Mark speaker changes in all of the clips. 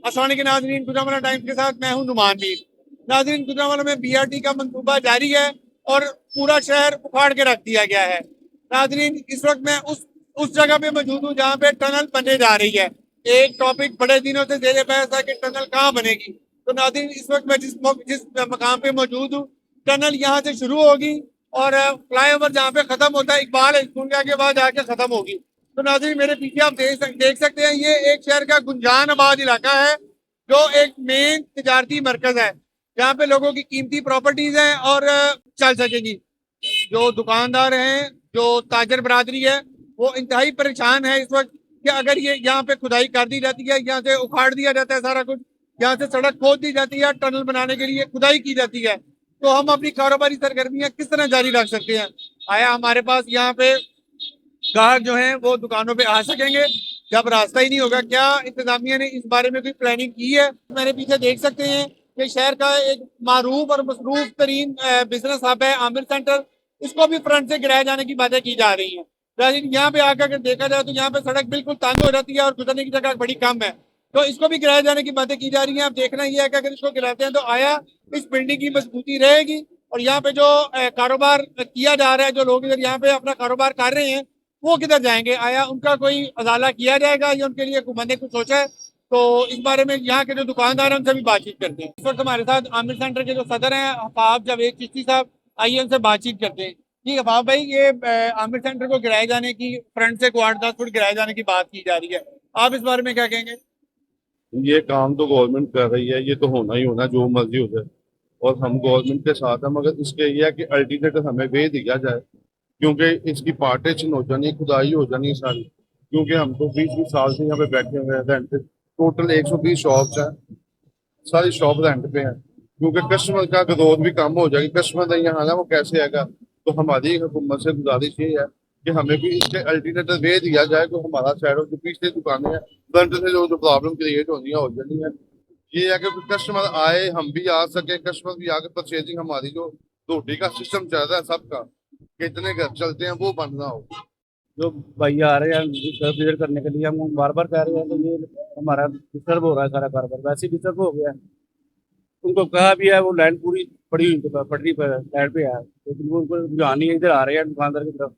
Speaker 1: अस्सलाम वालेकुम नाज़रीन, गुजरांवाला टाइम्स के साथ मैं हूं नुमान मीर। नाज़रीन, गुजरांवाला में बीआरटी का मंसूबा जारी है और पूरा शहर उखाड़ के रख दिया गया है। नाज़रीन, इस वक्त मैं उस जगह पे मौजूद हूँ जहाँ पे टनल बनने जा रही है। एक टॉपिक बड़े दिनों से ज़ेर बहस है कि टनल कहाँ बनेगी। तो नाज़रीन, इस वक्त मैं जिस मकाम पे मौजूद हूँ, टनल यहाँ से शुरू होगी और फ्लाईओवर जहाँ पे खत्म होता है इकबाल स्कूल के बाद जाके खत्म होगी। तो नाज़रीन, मेरे पीछे आप देख सकते हैं, ये एक शहर का गुंजान आबाद इलाका है जो एक मेन तिजारती मरकज है जहाँ पे लोगों की कीमती प्रॉपर्टीज हैं और चल सकेगी। जो दुकानदार हैं, जो ताजर बरादरी है, वो इंतहाई परेशान है इस वक्त कि अगर ये यहाँ पे खुदाई कर दी जाती है, यहाँ से उखाड़ दिया जाता है सारा कुछ, यहाँ से सड़क खोद दी जाती है, टनल बनाने के लिए खुदाई की जाती है, तो हम अपनी कारोबारी सरगर्मियां किस तरह जारी रख सकते हैं। आया हमारे पास यहाँ पे ग्राहक जो हैं वो दुकानों पे आ सकेंगे जब रास्ता ही नहीं होगा? क्या इंतजामिया ने इस बारे में कोई प्लानिंग की है? मेरे पीछे देख सकते हैं कि शहर का एक मारूफ और मसरूफ तरीन बिजनेस हब है आमिर सेंटर, इसको भी फ्रंट से गिराए जाने की बातें की जा रही हैं। लेकिन यहाँ पे आकर अगर देखा जाए तो यहाँ पे सड़क बिल्कुल तंग हो जाती है और गुजरने की जगह बड़ी कम है, तो इसको भी गिराए जाने की बातें की जा रही हैं। अब देखना ये है कि अगर इसको गिराते हैं तो आया इस बिल्डिंग की मजबूती रहेगी और यहाँ पे जो कारोबार किया जा रहा है, जो लोग इधर यहाँ पे अपना कारोबार कर रहे हैं, वो किधर जाएंगे? आया उनका कोई अदाला किया जाएगा या उनके लिए हुकूमत ने कुछ सोचा है? तो इस बारे में यहाँ के जो दुकानदार हैं उनसे भी बातचीत करते हैं। इस वक्त हमारे साथ आमिर सेंटर के जो सदर हैं हफाज जावेद चिश्ती साहब, आइए उनसे बातचीत करते हैं। जी हफाज भाई, ये आमिर सेंटर को गिराए जाने की, फ्रंट से 8-10 फुट गिराए जाने की बात की जा रही है, आप इस बारे में क्या कहेंगे?
Speaker 2: ये काम तो गवर्नमेंट कर रही है, ये तो होना ही होना, जो मर्जी हो जाए। और हम गवर्नमेंट के साथ हैं, मगर इसके ये है कि अल्टीनेटिव हमें वे दिया जाए, क्योंकि इसकी पार्टीशन हो जानी, खुदाई हो जानी है सारी। क्योंकि हम तो 20-20 साल से यहाँ पे बैठे हुए हैं रेंट पे। टोटल 120 शॉप्स हैं, सारी शॉप रेंट पे हैं। क्योंकि कस्टमर का ग्रोथ भी कम हो जाएगी, कस्टमर नहीं यहाँ आना, वो कैसे आएगा? तो हमारी हुकूमत से गुजारिश ये है कि हमें भी इसके अल्टीनेटिव वे दिया जाए, तो हमारा शहर जो पीछे दुकानें हैं, फ्रंट से जो प्रॉब्लम क्रिएट होनी है हो जानी है। ये है कि कस्टमर आए, हम भी आ सके, कस्टमर भी आके परचेजिंग, हमारी जो रोटी का सिस्टम चल रहा है सबका, कितने घर चलते हैं, वो बनना हो।
Speaker 3: जो भैया आ रहे हैं विजिट करने के लिए, हम बार बार कह रहे हैं कि ये हमारा डिस्टर्ब हो रहा है, सारा कारोबार वैसे ही डिस्टर्ब हो गया है। उनको कहा भी है, वो लैंड पूरी पड़ी हुई पटरी पर लैंड पे है, लेकिन वो उनको रुझान नहीं है, इधर आ रहे हैं दुकानदार की तरफ।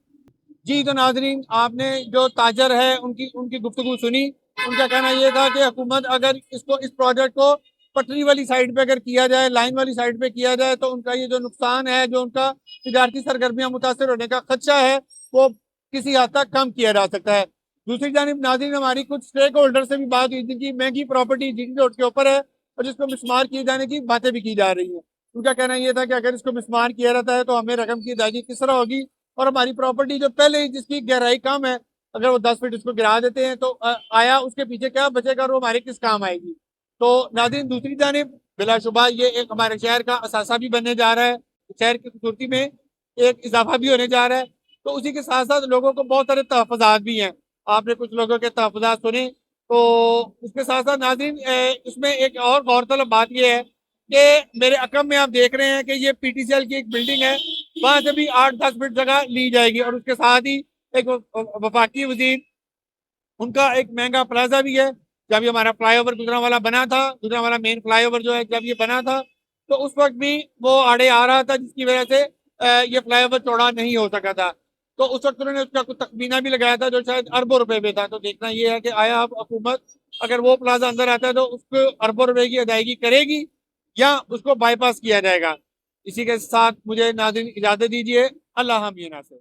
Speaker 1: जी तो नाजरीन, आपने जो ताजर है उनकी उनकी गुफ्तगू सुनी। उनका कहना यह था कि हुकूमत अगर इस प्रोजेक्ट को पटरी वाली साइड पे अगर किया जाए, लाइन वाली साइड पे किया जाए, तो उनका ये जो नुकसान है, जो उनका तजारती सरगर्मियां मुतासर होने का खदशा है, वो किसी हद तक कम किया जा सकता है। दूसरी जानिब नाज़रीन, हमारी कुछ स्टेक होल्डर से भी बात हुई थी कि महंगी प्रॉपर्टी जीटी रोड के ऊपर है और जिसको मिसमार किए जाने की बातें भी की जा रही हैं। उनका कहना यह था कि अगर इसको मिसमार किया जाता है तो हमें रकम की अदायगी किस तरह होगी, और हमारी प्रॉपर्टी जो पहले ही जिसकी गहराई कम है, अगर वो 10 फीट उसको गिरा देते हैं तो आया उसके पीछे क्या बचेगा और वो हमारे किस काम आएगी? तो नाज़रीन, दूसरी जानिब बिलाशुबा ये एक हमारे शहर का असासा भी बनने जा रहा है, शहर की खूबसूरती में एक इजाफा भी होने जा रहा है। तो उसी के साथ साथ लोगों को बहुत सारे तहफ़्फ़ुज़ात भी हैं, आपने कुछ लोगों के तहफ़्फ़ुज़ात सुने। तो उसके साथ साथ नाज़रीन, इसमें एक और गौरतलब बात यह है कि मेरे अकम में आप देख रहे हैं कि ये पीटीसीएल की एक बिल्डिंग है, वहां से भी 8-10 फीट जगह ली जाएगी और उसके साथ ही एक वफाकी वजीर उनका एक महंगा प्लाजा भी है। जब ये हमारा फ्लाईओवर गुजरांवाला बना था, गुजरांवाला मेन फ्लाईओवर जो है, जब ये बना था तो उस वक्त भी वो आड़े आ रहा था, जिसकी वजह से ये फ्लाईओवर चौड़ा नहीं हो सका था। तो उस वक्त उन्होंने उसका कुछ तखमीना भी लगाया था जो शायद अरबों रुपए में था। तो देखना ये है कि आया अब हुकूमत अगर वो प्लाजा अंदर आता है तो उसको अरबों रुपए की अदायगी करेगी या उसको बाईपास किया जाएगा। इसी के साथ मुझे नाज़रीन इजाजत दीजिए। अल्लाह हम ये नासिर।